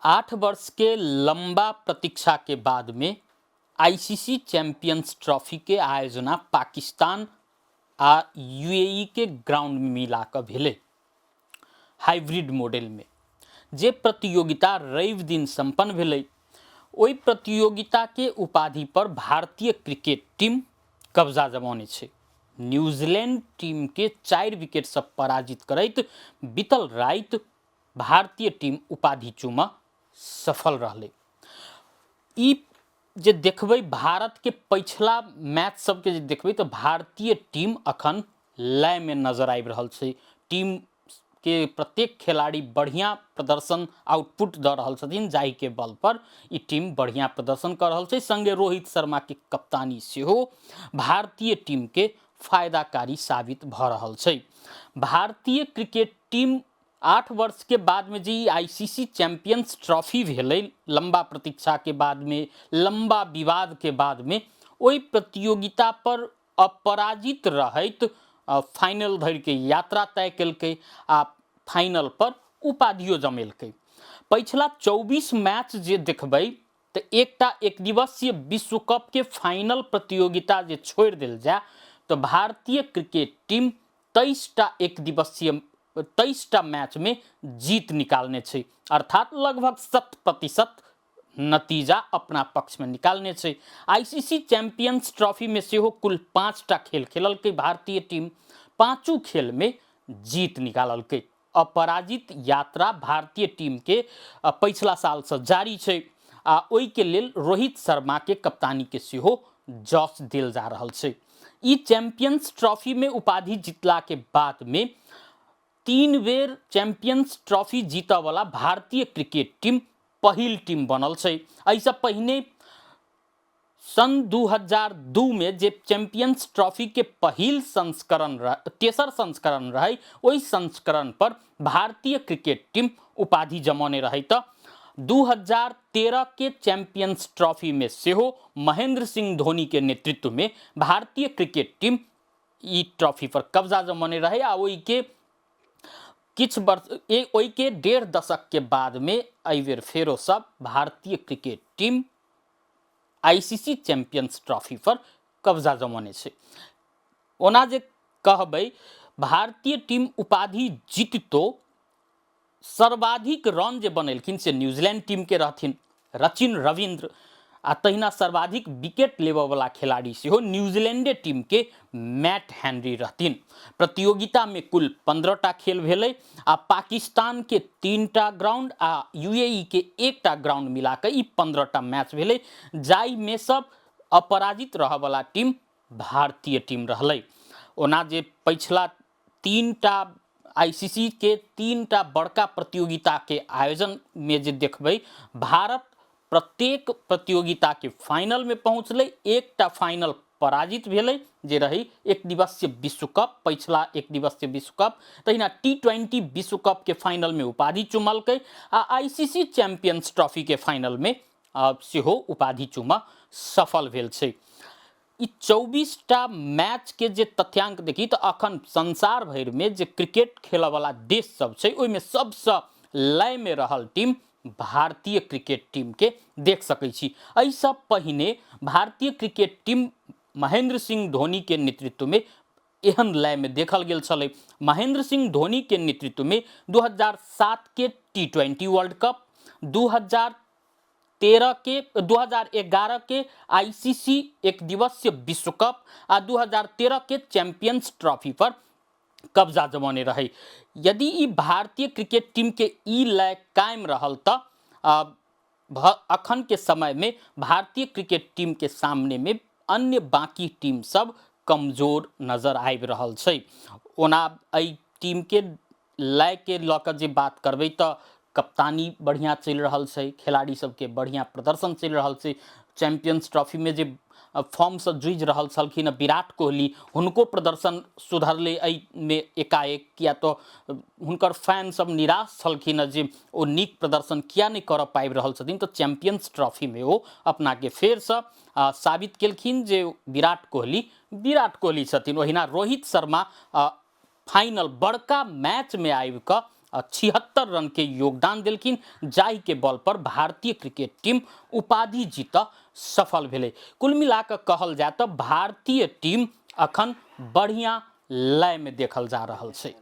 8 वर्ष के लंबा प्रतीक्षा के बाद में आईसीसी चैंपियंस ट्रॉफी के आयोजना पाकिस्तान आ यूएई के ग्राउंड में मिलाकर भेले हाइब्रिड मॉडल में जे प्रतियोगिता रवि दिन संपन्न भेलै। ओई प्रतियोगिता के उपाधि पर भारतीय क्रिकेट टीम कब्जा जमाने छे। न्यूजीलैंड टीम के 4 विकेट से पराजित करैत बीतल रात भारतीय टीम उपाधि चूमा सफल रहले। ई जे देखबै भारत के पिछला मैच सबके जे देखबै तो भारतीय टीम अखन लय में नजर आबि रहल छै। टीम के प्रत्येक खिलाड़ी बढ़िया प्रदर्शन आउटपुट द रहल छथिन, जाहि के बल पर ई टीम बढ़िया प्रदर्शन कर रहल छै। संगे रोहित शर्मा के कप्तानी सेहो भारतीय टीम के फायदाकारी साबित भ रहल छै। भारतीय क्रिकेट टीम 8 वर्ष के बाद में जी आईसीसी चैंपियंस ट्रॉफी भेलै, लंबा प्रतीक्षा के बाद में, लंबा विवाद के बाद में ओई प्रतियोगिता पर अपराजित रहैत फाइनल धरि के यात्रा तय केलकै आ फाइनल पर उपाधियो जमेलकै। पिछला 24 मैच जे देखबै तो एकटा एक दिवसीय विश्व कप के फाइनल प्रतियोगिता जे छोड़ देल जाए तो भारतीय क्रिकेट टीम 23टा मैच में जीत निकालने छे, अर्थात लगभग 100% नतीजा अपना पक्ष में निकालने छे। आईसीसी चैंपियंस ट्रॉफी में सेहो कुल 5टा खेल खेललकै भारतीय टीम, 5 खेल में जीत निकाललकै। अपराजित यात्रा भारतीय टीम के पिछला साल से जारी छे आ ओई के लेल रोहित शर्मा के कप्तानी के सेहो जस देल जा रहल छे। ई चैंपियंस ट्रॉफी में उपाधि जीतला के बाद में 3 बेर चैंपियंस ट्रॉफी जीता वाला भारतीय क्रिकेट टीम पहिल टीम बनल छे। ऐसा पहिने सन 2002 में जे चैंपियंस ट्रॉफी के पहिल संस्करण तेसर संस्करण रहे, ओई संस्करण पर भारतीय क्रिकेट टीम उपाधि जमाने रहे। तो 2013 के चैंपियंस ट्रॉफी में सेहो महेंद्र सिंह धोनी के नेतृत्व में भारतीय क्रिकेट टीम ई ट्रॉफी पर कब्जा जमाने रहे आ ओई के किछ वर्ष ओई के 1.5 दशक के बाद में एहि बेर फेरो सब भारतीय cricket team ICC champions trophy पर कब्जा जमाने छे। ओना जे कहबै भारतीय टीम उपाधि जीततो सर्वाधिक रन जे बनेलखिन से न्यूजीलैंड टीम के रहथिन सचिन रविंद्र, आ तहिना सर्वाधिक विकेट लेबऽ वाला खिलाड़ी सेहो न्यूजीलैंडे टीम के मैट हेनरी रहथिन। प्रतियोगिता में कुल 15टा खेल भेलै आ पाकिस्तान के 3टा ग्राउंड आ यूएई के 1टा ग्राउंड मिलाकर ई 15टा मैच भेलै, जाहि में सब अपराजित रह वाला टीम भारतीय टीम रहलै। ओना जे पिछला 3टा आईसीसी के 3टा बड़का प्रतियोगिता के आयोजन में जे देखबै भारत प्रत्येक प्रतियोगिता के फाइनल में पहुंचलै, 1टा फाइनल पराजित भेलै जे रही एक दिवसीय विश्व कप, पिछला एक दिवसीय विश्व कप। तहिना T20 विश्व कप के फाइनल में उपाधि चुमलकै आ आईसीसी चैंपियंस ट्रॉफी के फाइनल में सेहो उपाधि चुमा सफल भेल छै। ई 24टा मैच के जे तथ्यांक देखी तो अखन संसार भर में जे क्रिकेट खेलऽ वाला देश सब छै ओई में सबसे लय में रहल टीम भारतीय क्रिकेट टीम के देख सकै छी। एहि सब पहिने भारतीय क्रिकेट टीम महेंद्र सिंह धोनी के नेतृत्व में एहन लय में देखल गेल छलै। महेंद्र सिंह धोनी के नेतृत्व में 2007 के T20 वर्ल्ड कप, 2011 के आईसीसी एक दिवसीय विश्व कप आ 2013 के चैंपियंस ट्रॉफी पर कब्जा जमाने रहे। यदि ई भारतीय क्रिकेट टीम के ई लय कायम रहल तो अखन के समय में भारतीय क्रिकेट टीम के सामने में अन्य बाकी टीम सब कमजोर नजर आबि रहल छै। ओना एहि टीम के लय के लऽ कऽ जे बात करबै तो कप्तानी बढ़िया चल रहल छै, खिलाड़ी सबके बढ़िया प्रदर्शन चल रहल छै। चैंपियंस ट्रॉफी में जे फॉर्म से जूझ रहल छलखिन विराट कोहली, हुनको प्रदर्शन सुधरले में एकाएक, किया तो हुनकर फैन सब निराश छलखिन जे ओ नीक प्रदर्शन किया नहीं कर पाबि रहल छथिन। तो चैंपियंस ट्रॉफी में वो अपना के फेर से साबित केलखिन जे विराट कोहली छथिन। ओहिना रोहित शर्मा फाइनल बड़का मैच में आबि कऽ 76 रन के योगदान दिलखिन, जाहि के बल पर भारतीय क्रिकेट टीम उपाधि जीत सफल भेलै। कुल मिला कऽ कहल जाय तऽ भारतीय टीम अखन बढ़िया लय में देखल जा रहल छै।